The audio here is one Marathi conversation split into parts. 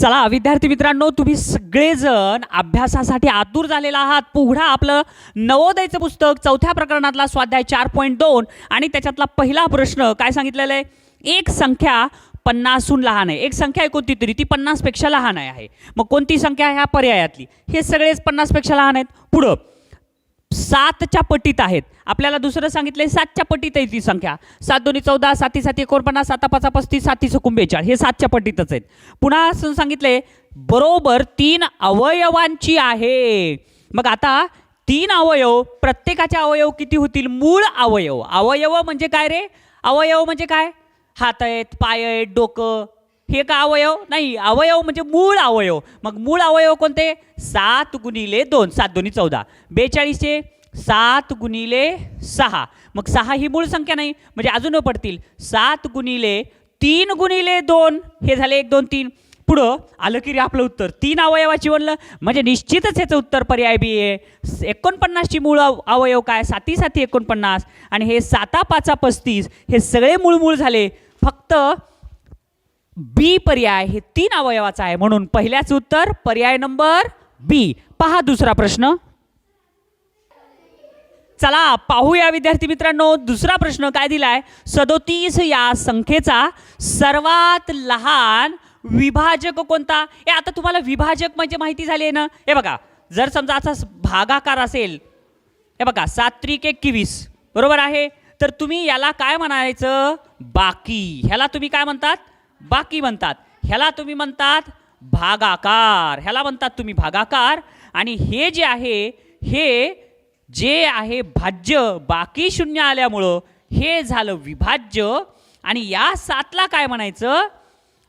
चला विद्यार्थी मित्रांनो, तुम्ही सगळेजण अभ्यासासाठी आतुर झालेला आहात. पुढे आपलं नवोदयचं पुस्तक चौथ्या प्रकरणातला स्वाध्याय 4.2 आणि त्याच्यातला पहिला प्रश्न काय सांगितलेला आहे? एक संख्या 50हून लहान आहे. एक संख्या आहे कोणती तरी, ती 50 पेक्षा लहान आहे. मग कोणती संख्या आहे ह्या पर्यायातली? हे सगळेच 50 पेक्षा लहान आहेत. पुढं 7च्या पटीत आहेत. आपल्याला दुसरं सांगितलंय 7च्या पटीत आहे ती संख्या. 7 2 14, 7 7 49, 7 5 35, 7 3 42 हे 7च्या पटीतच आहेत. पुन्हा असं सांगितलंय बरोबर 3 अवयवांची आहे. मग आता 3 अवयव, प्रत्येकाचे अवयव किती होतील? मूळ अवयव. अवयव म्हणजे काय रे? अवयव म्हणजे काय? हात आहेत, पाय आहेत, डोकं, हे का अवयव नाही? अवयव म्हणजे मूळ अवयव. मग मूळ अवयव कोणते? 7 गुणिले 2, 7 2 14, 42 7 गुणिले 6. मग 6 ही मूळ संख्या नाही, म्हणजे अजून पडतील 7 गुणिले 3 गुणिले 2, हे झाले 1 2 3. पुढं आलं की रे आपलं उत्तर 3 अवयवाची बनलं, म्हणजे निश्चितच ह्याचं उत्तर पर्याय बी आहे. 49ची मूळ अवयव काय? 7 7 49 आणि हे 7 5 35 हे सगळे मूळ झाले. फक्त बी पर्याय हे 3 अवयवाचा आहे, म्हणून पहिल्याच उत्तर पर्याय नंबर बी. पहा दुसरा प्रश्न. चला पाहूया विद्यार्थी मित्रांनो, दुसरा प्रश्न काय दिलाय? 37 या संख्येचा सर्वात लहान विभाजक कोणता? हे आता तुम्हाला विभाजक म्हणजे माहिती झाली आहे ना. हे बघा, जर समजा असा भागाकार असेल, हे बघा 7 त्रिक 21 बरोबर आहे, तर तुम्ही याला काय म्हणायचं? बाकी. ह्याला तुम्ही काय म्हणतात? बाकी म्हणतात. ह्याला तुम्ही म्हणतात भागाकार. ह्याला म्हणतात तुम्ही भागाकार. आणि हे जे आहे, हे जे आहे भाज्य, बाकी शून्य आल्यामुळं हे झालं विभाज्य. आणि या 7ला काय म्हणायचं?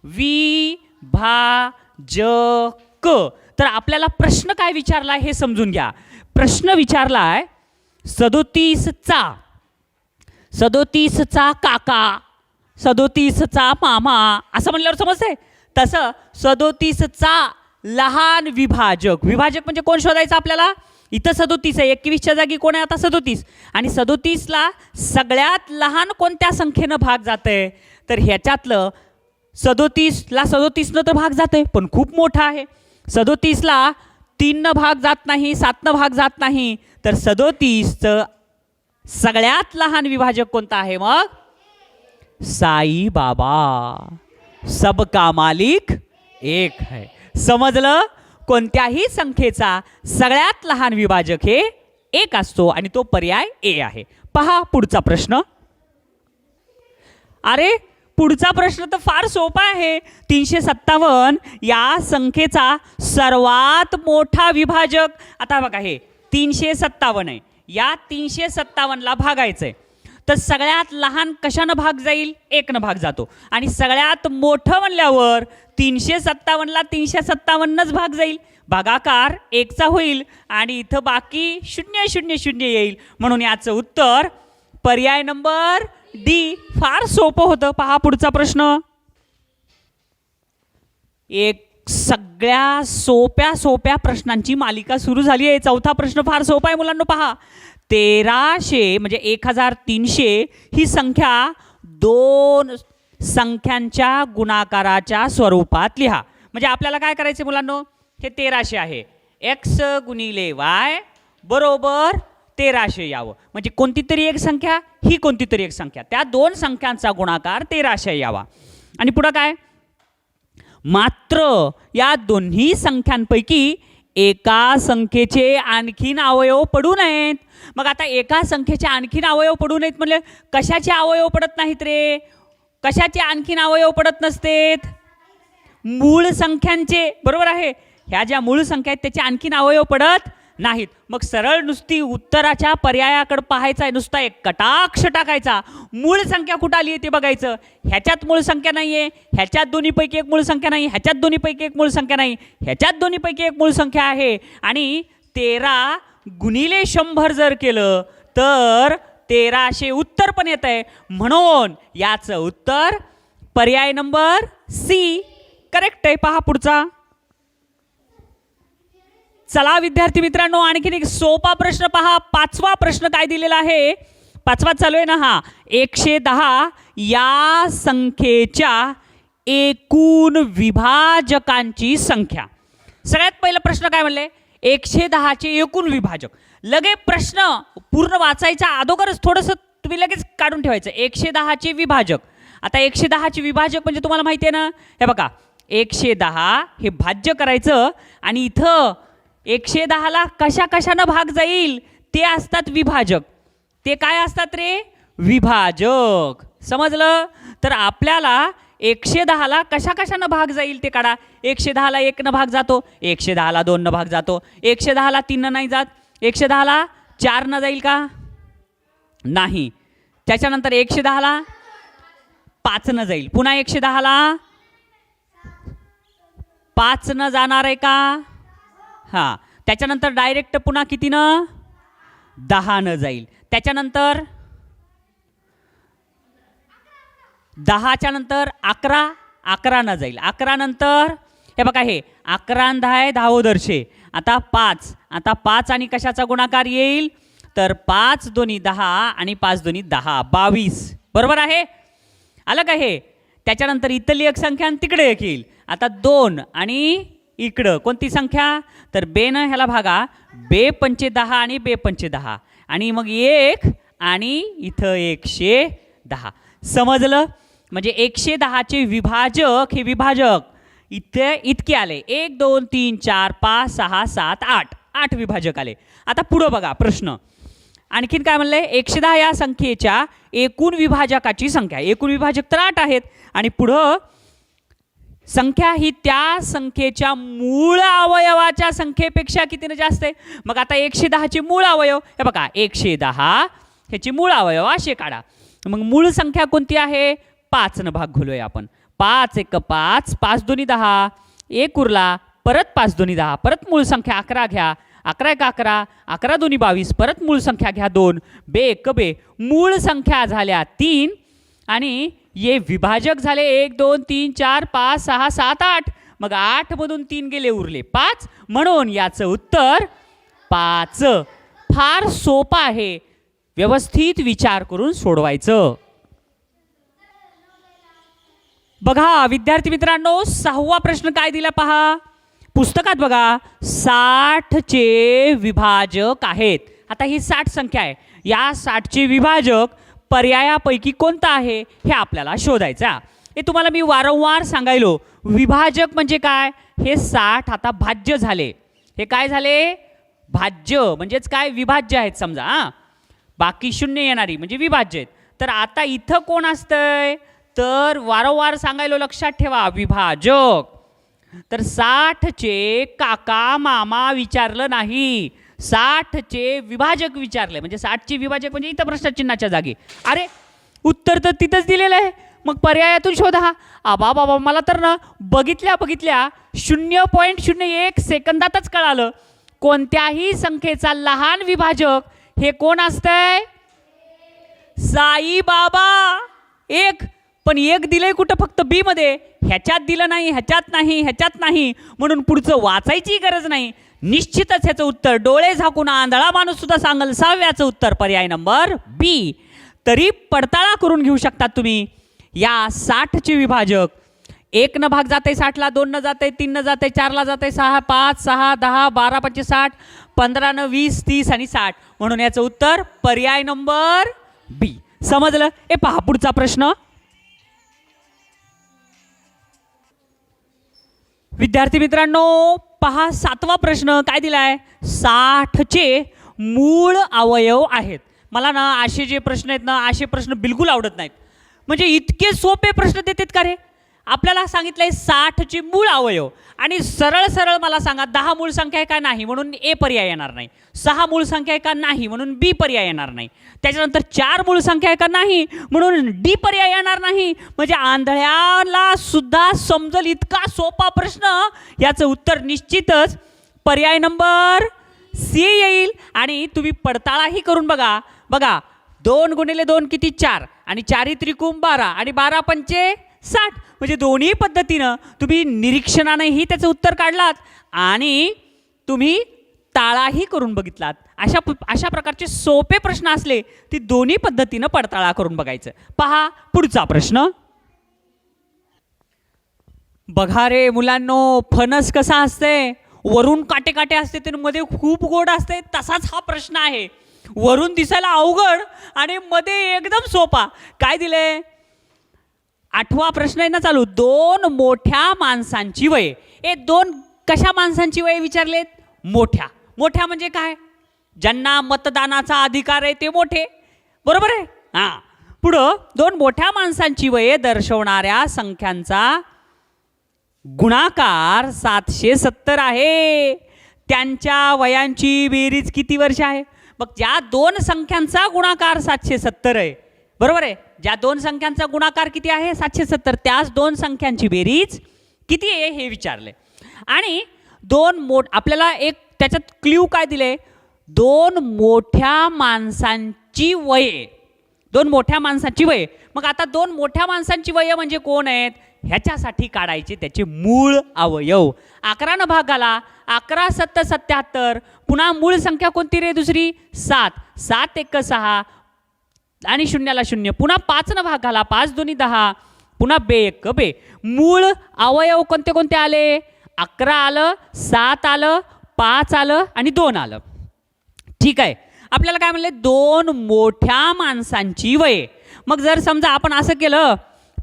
विभाजक. तर आपल्याला प्रश्न काय विचारला हे समजून घ्या. प्रश्न विचारलाय 37चा काका, 37चा मामा, असं म्हणल्यावर समजतंय. तसं 37चा लहान विभाजक. विभाजक म्हणजे कोण शोधायचं आपल्याला? इथं 37 आहे, 21च्या जागी कोण आहे आता? 37. आणि 37ला सगळ्यात लहान कोणत्या संख्येनं भाग जातंय? तर ह्याच्यातलं 37ला 37नं तर भाग जातंय, पण खूप मोठा आहे. 37ला 3नं भाग जात नाही, 7नं भाग जात नाही. तर 37चं सगळ्यात लहान विभाजक कोणता आहे मग? साई बाबा. सबका मालिक एक है. समजलं? कोणत्याही संख्येचा सगळ्यात लहान विभाजक हे 1 असतो आणि तो पर्याय ए आहे. पहा पुढचा प्रश्न. अरे पुढचा प्रश्न तर फार सोपा आहे. 357 या संख्येचा सर्वात मोठा विभाजक. आता बघा, हे 357 आहे, या 357ला भागायचंय, तर सगळ्यात लहान कशानं भाग जाईल? 1नं भाग जातो. आणि सगळ्यात मोठं म्हणल्यावर 357ला 357नंच भाग जाईल. भागाकार 1चा होईल आणि इथं बाकी 0 0 0 येईल, म्हणून याचं उत्तर पर्याय नंबर डी. फार सोपं होतं. पहा पुढचा प्रश्न. एक सगळ्या सोप्या प्रश्नांची मालिका सुरू झाली आहे. चौथा प्रश्न फार सोपा आहे मुलांनो. पहा, 1300 म्हणजे 1300 ही संख्या 2 संख्यांच्या गुणाकाराच्या स्वरूपात लिहा. म्हणजे आपल्याला काय करायचे मुलांनो? हे 1300 आहे, x गुणिले y बरोबर 1300 यावं. म्हणजे कोणती तरी एक संख्या, ही कोणती तरी एक संख्या, त्या 2 संख्यांचा गुणाकार 1300 यावा. आणि पुढं काय? मात्र या दोन्ही संख्यांपैकी एका संख्येचे आणखीन अवयव पडू नयेत. मग आता एका संख्येचे आणखीन अवयव पडू नयेत म्हणजे कशाचे अवयव पडत नाहीत रे? कशाचे आणखीन अवयव पडत नसतेत? मूळ संख्यांचे. बरोबर आहे. ह्या ज्या मूळ संख्या आहेत त्याचे आणखीन अवयव पडत नाहीत. मग सरळ नुसती उत्तराच्या पर्यायाकडे पाहायचा आहे, नुसता एक कटाक्ष टाकायचा. मूळ संख्या कुठं आली आहे ते बघायचं. ह्याच्यात मूळ संख्या नाही आहे, ह्याच्यात दोन्हीपैकी एक मूळ संख्या नाही, ह्याच्यात दोन्हीपैकी एक मूळ संख्या नाही, ह्याच्यात दोन्हीपैकी एक मूळ संख्या आहे. आणि 13 गुणिले 100 जर केलं तर 1300 उत्तर पण येत आहे, म्हणून याचं उत्तर पर्याय नंबर सी करेक्ट आहे. पहा पुढचा. चला विद्यार्थी मित्रांनो, आणखीन एक सोपा प्रश्न पहा. 5वा प्रश्न काय दिलेला आहे? 5वा चालू आहे ना. हा 110 या संख्येच्या एकूण विभाजकांची संख्या. सगळ्यात पहिला प्रश्न काय म्हणले? 110चे एकूण विभाजक. लगे प्रश्न पूर्ण वाचायच्या अगोदरच थोडंसं तुम्ही लगेच काढून ठेवायचं. 110चे विभाजक. आता 110चे विभाजक म्हणजे तुम्हाला माहिती आहे ना, हे बघा 110 हे भाज्य करायचं आणि इथं 110ला कशा कशानं भाग जाईल ते असतात विभाजक. ते काय असतात रे? विभाजक. समजलं? तर आपल्याला 110ला कशा कशानं भाग जाईल ते काढा. 110ला 1 न भाग जातो, 110ला 2 न भाग जातो, 110ला 3 न नाही जात, 110ला 4 न जाईल का? नाही. त्याच्यानंतर 110ला 5 न जाईल. पुन्हा 110ला 5 न जाणार आहे का? हां. त्याच्यानंतर डायरेक्ट पुन्हा किती न? 10 न जाईल. त्याच्यानंतर 10च्या नंतर 11 न जाईल. 11 नंतर हे बघा हे 11 आणि 10 आहे 10 दर्शे. आता 5. आता 5 आणि कशाचा गुणाकार येईल? तर 5 दोन्ही 10 आणि 5 दोन्ही 10 22. बरोबर आहे? आलं का हे? त्याच्यानंतर इथली एक संख्या आणि तिकडे एक येईल. आता 2 आणि इकडं कोणती संख्या? तर बेनं ह्याला भागा. बे पंचे 10 आणि बे पंचे 10 आणि मग 1 आणि इथं 110. समजलं? म्हणजे 110चे विभाजक हे विभाजक इथे इतके आले. 1 2 3 4 5 6 7 8 8 विभाजक आले. आता पुढं बघा प्रश्न. आणखीन काय म्हणलंय? 110 या संख्येच्या एकूण विभाजकाची संख्या. एकूण विभाजक तर 8 आहेत आणि पुढं संख्या ही त्या संख्येच्या मूळ अवयवाच्या संख्येपेक्षा कितीने जास्त आहे. मग आता 110चे मूळ अवयव हे बघा 110 ह्याची मूळ अवयव असे काढा. मग मूळ संख्या कोणती आहे? 5 न भाग घालूया आपण. 5 1 5 5 दोन्ही 10 1 उरला. परत 5 दोन्ही 10 परत मूळ संख्या 11 घ्या. 11 1 11 11 दोन्ही 22 परत मूळ संख्या घ्या 2 बे 1 बे. मूळ संख्या झाल्या 3 आणि ये विभाजक झाले 1 2 3 4 5 6 7 8. मग 8 मधून 3 गेले उरले 5. म्हणून याचं उत्तर 5. फार सोपं आहे. व्यवस्थित विचार करून सोडवायचं. बघा विद्यार्थी मित्रांनो 6वा प्रश्न काय दिला पहा. पुस्तकात बघा 60चे विभाजक आहेत. आता ही 60 संख्या आहे. या 60चे विभाजक पर्यायापैकी कोणता आहे हे आपल्याला शोधायचं. हे तुम्हाला मी वारंवार सांगायलो. विभाजक म्हणजे काय? हे 60 आता भाज्य झाले. हे काय झाले? भाज्य म्हणजेच काय? विभाज्य आहेत समजा. हां, बाकी शून्य येणारी म्हणजे विभाज्य आहेत. तर आता इथं कोण असतंय? तर वारंवार सांगायलो, लक्षात ठेवा विभाजक. तर 60चे काका मामा विचारलं नाही, 60चे विभाजक विचारले. म्हणजे 60चे विभाजक म्हणजे इथं प्रश्नचिन्हाच्या जागी. अरे उत्तर तर तिथंच दिलेलं आहे. मग पर्यायातून शोधा. आबा बाबा मला तर ना बघितल्या 0.01 सेकंदातच कळालं. कोणत्याही संख्येचा लहान विभाजक हे कोण असतंय? साई बाबा. 1 पण 1 दिलंय कुठं? फक्त बी मध्ये. ह्याच्यात दिलं नाही, ह्याच्यात नाही, ह्याच्यात नाही. म्हणून पुढचं वाचायची गरज नाही. निश्चितच ह्याचं उत्तर डोळे झाकून आंधळा माणूस सुद्धा सांगल 6व्याचं उत्तर पर्याय नंबर बी. तरी पडताळा करून घेऊ शकतात तुम्ही. या 60चे विभाजक 1 न भाग जाते 60ला, 2 न जाते 3 न जाते 4ला जाते 6 5 6 10 12 25 60 15 न 20 30 आणि 60. म्हणून याचं उत्तर पर्याय नंबर बी. समजलं? हे पहा पुढचा प्रश्न. विद्यार्थी मित्रांनो पहा 7वा प्रश्न काय दिलाय? 60चे मूळ अवयव आहेत. मला ना असे जे प्रश्न आहेत ना असे प्रश्न बिलकुल आवडत नाहीत. म्हणजे इतके सोपे प्रश्न देतात का रे? आपल्याला सांगितलंय 60चे मूळ अवयव आणि सरळ सरळ मला सांगा 10 मूळ संख्या आहे का? नाही, म्हणून ए पर्याय येणार नाही. 6 मूळ संख्या आहे का? नाही, म्हणून बी पर्याय येणार नाही. त्याच्यानंतर 4 मूळ संख्या आहे का? नाही, म्हणून डी पर्याय येणार नाही. म्हणजे आंधळ्याला सुद्धा समजल इतका सोपा प्रश्न. याचं उत्तर निश्चितच पर्याय नंबर सी येईल. आणि तुम्ही पडताळाही करून बघा. बघा 2 गुणिले 2 किती? 4 आणि 4 त्रिकोण 12 आणि 12 पंचे 60. म्हणजे दोन्ही पद्धतीनं तुम्ही निरीक्षणानेही त्याचं उत्तर काढलात आणि तुम्ही ताळाही करून बघितलात. अशा प्रकारचे सोपे प्रश्न असले ती दोन्ही पद्धतीनं पडताळा करून बघायचं. पहा पुढचा प्रश्न. बघा रे मुलांनो, फणस कसा असते, वरून काटे काटे असते तर मध्ये खूप गोड असते, तसाच हा प्रश्न आहे. वरून दिसायला अवघड आणि मध्ये एकदम सोपा. काय दिले? 8वा प्रश्न आहे ना चालू. 2 मोठ्या माणसांची वये. हे 2 कशा माणसांची वये विचारलेत? मोठ्या. मोठ्या म्हणजे काय? ज्यांना मतदानाचा अधिकार आहे ते मोठे, बरोबर आहे. हा, पुढं 2 मोठ्या माणसांची वये दर्शवणाऱ्या संख्यांचा गुणाकार 770 आहे. त्यांच्या वयांची बेरीज किती वर्ष आहे? मग ज्या 2 संख्यांचा गुणाकार 770 आहे, बरोबर आहे, ज्या 2 संख्यांचा गुणाकार किती आहे? 770. त्याच 2 संख्यांची बेरीज किती आहे हे विचारले. आणि आपल्याला एक त्याच्यात क्ल्यू काय दिले? 2 मोठ्या माणसांची वये. 2 मोठ्या माणसांची वये. मग आता 2 मोठ्या माणसांची वये म्हणजे कोण आहेत? ह्याच्यासाठी काढायचे त्याचे मूळ अवयव. 11 न भागाला 11 7 77. पुन्हा मूळ संख्या कोणती रे? दुसरी 7. 7 1 6 आणि 0 0. पुन्हा 5 न भागाला 5 2 10. पुन्हा बे 1 बे. मूळ अवयव कोणते कोणते आले? 11 आलं, 7 आलं, 5 आलं आणि 2 आलं. ठीक आहे. आपल्याला काय म्हणले? 2 मोठ्या माणसांची वये. मग जर समजा आपण असं केलं,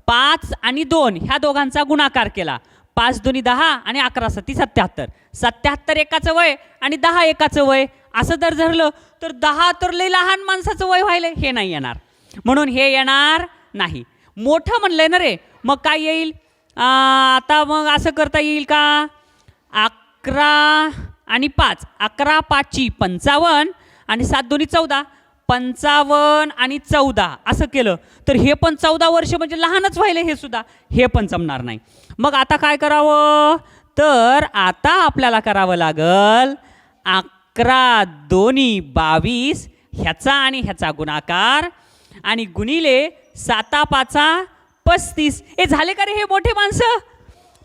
5 आणि 2 ह्या दोघांचा गुणाकार केला, 5 2 10 आणि 11 7 77. 77 एकाचं वय आणि 10 एकाचं वय, असं जर धरलं तर 10 तर लई लहान माणसाचं वय व्हायला, हे नाही येणार. म्हणून हे येणार नाही. मोठं म्हणलंय ना रे, मग काय येईल? आता मग असं करता येईल का? 11 आणि 5. 11 5 55 आणि 7 2 14. 55 आणि 14 असं केलं तर हे पण 14 वर्ष म्हणजे लहानच व्हायला, हे सुद्धा हे पण जमणार नाही. मग आता काय करावं? तर आता आपल्याला करावं लागल 11 2 22 ह्याचा आणि ह्याचा गुणाकार आणि गुणिले 7 5 35. हे झाले का रे हे मोठे माणसं?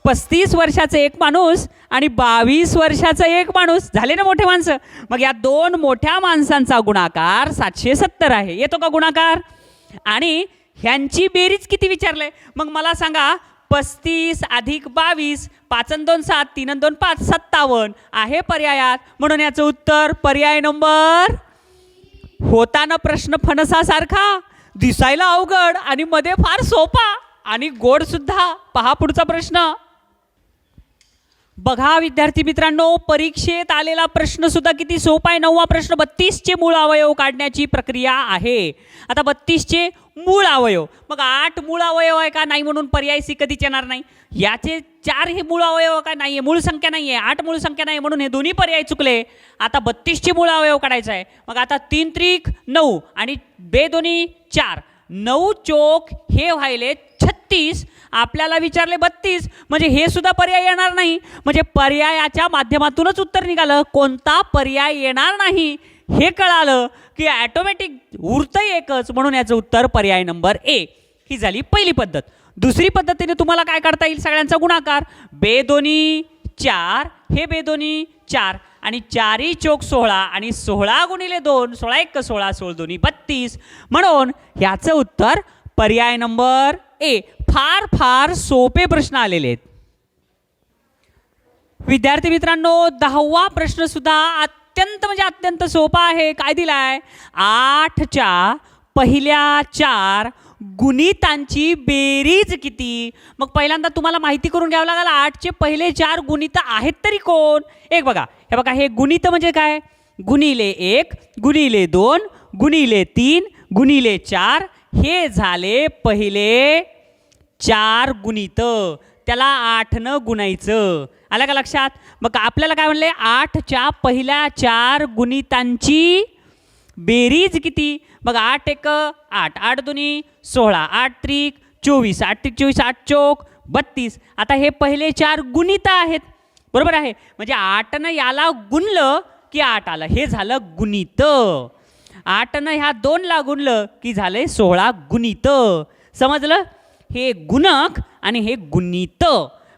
35 वर्षाचं एक माणूस आणि 22 वर्षाचा एक माणूस, झाले ना मोठे माणसं. मग या 2 मोठ्या माणसांचा गुणाकार 770 आहे. येतो का गुणाकार? आणि ह्यांची बेरीज किती विचारलंय? मग मला सांगा, 35 अधिक 22, 5 आणि 2 7, 3 आणि 2 5, 57 आहे पर्यायात. म्हणून याचं उत्तर पर्याय नंबर. होताना प्रश्न फणसासारखा, दिसायला अवघड आणि मध्ये फार सोपा आणि गोड सुद्धा. पहा पुढचा प्रश्न. बघा विद्यार्थी मित्रांनो, परीक्षेत आलेला प्रश्न सुद्धा किती सोपा आहे. 9वा प्रश्न. 32 चे मूळ अवयव काढण्याची प्रक्रिया आहे. आता 32 चे मूळ अवयव, मग 8 मूळ अवयव आहे का? नाही, म्हणून पर्याय सी कधीच येणार नाही. याचे 4 हे मूळ अवयव काय? नाहीये, मूळ संख्या नाहीये. 8 मूळ संख्या नाही, म्हणून हे दोन्ही पर्याय चुकले. आता 32 चे मूळ अवयव काढायचं आहे. मग आता 3 त्रिक 9 आणि बे 2 4. 9 चोक हे व्हायले 36. आपल्याला विचारले 32, म्हणजे हे सुद्धा पर्याय येणार नाही. म्हणजे पर्यायाच्या माध्यमातूनच उत्तर निघालं. कोणता पर्याय येणार नाही हे कळालं की ऑटोमॅटिक उरतं एकच. म्हणून याचं उत्तर पर्याय नंबर ए. ही झाली पहिली पद्धत. दुसरी पद्धतीने तुम्हाला काय काढता येईल? सगळ्यांचा गुणाकार. बे 2 4 हे बे 2 4 आणि 4 चोक 16 आणि 16 गुणिले 2, 16 1 16, 16 2 32. म्हणून ह्याचं उत्तर पर्याय नंबर ए. फार फार सोपे प्रश्न आलेले आहेत. विद्यार्थी मित्रांनो, 10वा प्रश्न सुद्धा अत्यंत म्हणजे अत्यंत सोपा आहे. काय दिलाय? 8च्या पहिल्या 4 गुणितांची बेरीज किती? मग पहिल्यांदा तुम्हाला माहिती करून घ्यावं लागेल 8चे पहिले 4 गुणित आहेत तरी कोण? एक बघा, हे बघा, हे गुणित म्हणजे काय? गुणिले 1 गुणिले 2 गुणिले 3 गुणिले 4. हे झाले पहिले 4 गुणित. त्याला 8 न गुणायचं. आलं का लक्षात? मग आपल्याला काय म्हणले? 8च्या पहिल्या 4 गुणितांची बेरीज किती? मग 8 1 8, 8 2 16, 8 त्रिक 24, 8 त्रिक 24, 8 चोक 32. आता हे पहिले 4 गुणित आहेत, बरोबर आहे. म्हणजे 8 न याला गुणलं की 8 आलं, हे झालं गुणित. 8 न ह्या 2 ला गुणलं की झाले 16 गुणित. समजलं? हे गुणक आणि हे गुणित.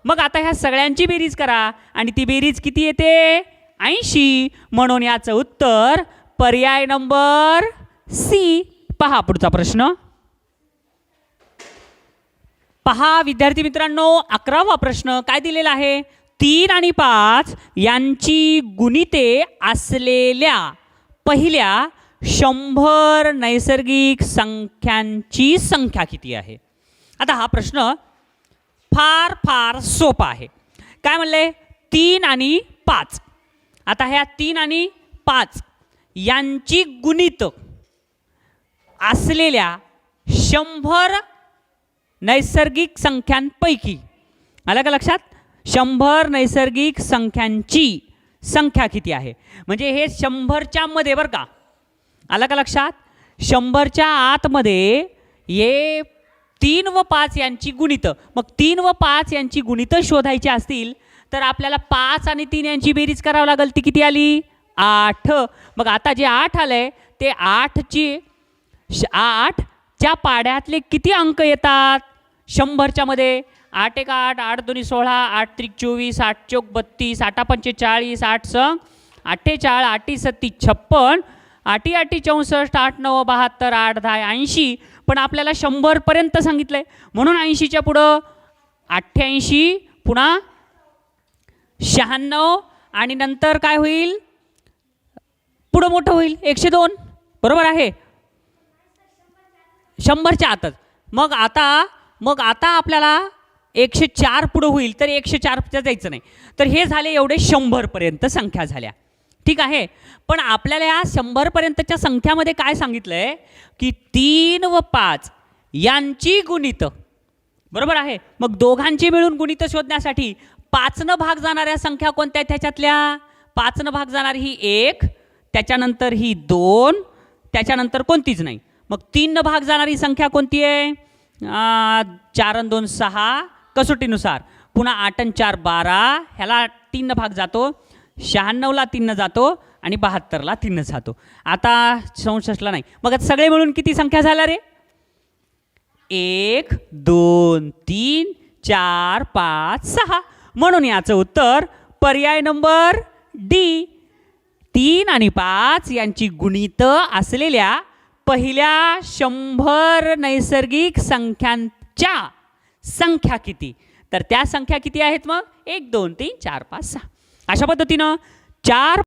मग आता ह्या सगळ्यांची बेरीज करा आणि ती बेरीज किती येते? 80. म्हणून याचं उत्तर पर्याय नंबर सी. पहा पुढचा प्रश्न. पहा विद्यार्थी मित्रांनो, 11वा प्रश्न काय दिलेला आहे? 3 आणि 5 यांची गुणिते असलेल्या पहिल्या 100 नैसर्गिक संख्यांची संख्या किती आहे? आता हा प्रश्न फार फार सोपा आहे. काय म्हणले? 3 आणि 5. आता ह्या 3 आणि 5 यांची गुणित असलेल्या 100 नैसर्गिक संख्यांपैकी, आलं का लक्षात? 100 नैसर्गिक संख्यांची संख्या किती आहे? म्हणजे हे 100च्या मध्ये बरं का, आलं का लक्षात? 100च्या आतमध्ये हे 3 व 5 यांची गुणितं. मग 3 व 5 यांची गुणितं शोधायची असतील तर आपल्याला 5 आणि 3 यांची बेरीज करावी लागेल. ती किती आली? 8. मग आता जे 8 आलंय ते 8च्या पाड्यातले किती अंक येतात 100च्या मध्ये? 8 एक 8, 8 2 16, 8 3 24, 8 चौक 32, 8 पंचे 40, 8 संग 48, 8 सत्ती 56, 8 8 64, 8 9 72, 8 10 80. पण आपल्याला 100 पर्यंत सांगितलंय म्हणून 80च्या पुढं 88, पुन्हा 96 आणि नंतर काय होईल? पुढं मोठं होईल 102. बरोबर आहे? 100च्या आतच. मग आता आपल्याला 104 पुढं होईल तर 104च्या जायचं नाही. तर हे झाले एवढे 100 पर्यंत संख्या झाल्या. ठीक आहे. पण आपल्याला या 100 पर्यंतच्या संख्यामध्ये काय सांगितलंय की 3 व 5 यांची गुणित. बरोबर आहे? मग दोघांची मिळून गुणित शोधण्यासाठी 5 भाग जाणाऱ्या संख्या कोणत्या आहेत? त्याच्यातल्या 5 भाग जाणारी ही 1, त्याच्यानंतर ही 2, त्याच्यानंतर कोणतीच नाही. मग 3 भाग जाणारी संख्या कोणती आहे? 4 आणि 2 6 कसोटीनुसार. पुन्हा 8 आणि 4 12, ह्याला 3 भाग जातो. 96ला 3 जातो आणि 72ला 3 जातो. आता 64ला नाही. मग आता सगळे मिळून किती संख्या झाल्या रे? 1 2 3 4 5 6. म्हणून याचं उत्तर पर्याय नंबर डी, 3 आणि 5 यांची गुणित असलेल्या पहिल्या 100 नैसर्गिक संख्यांच्या संख्या किती? तर त्या संख्या किती आहेत मग? 1 2 3 4 5 6. अशा पद्धतीनं 4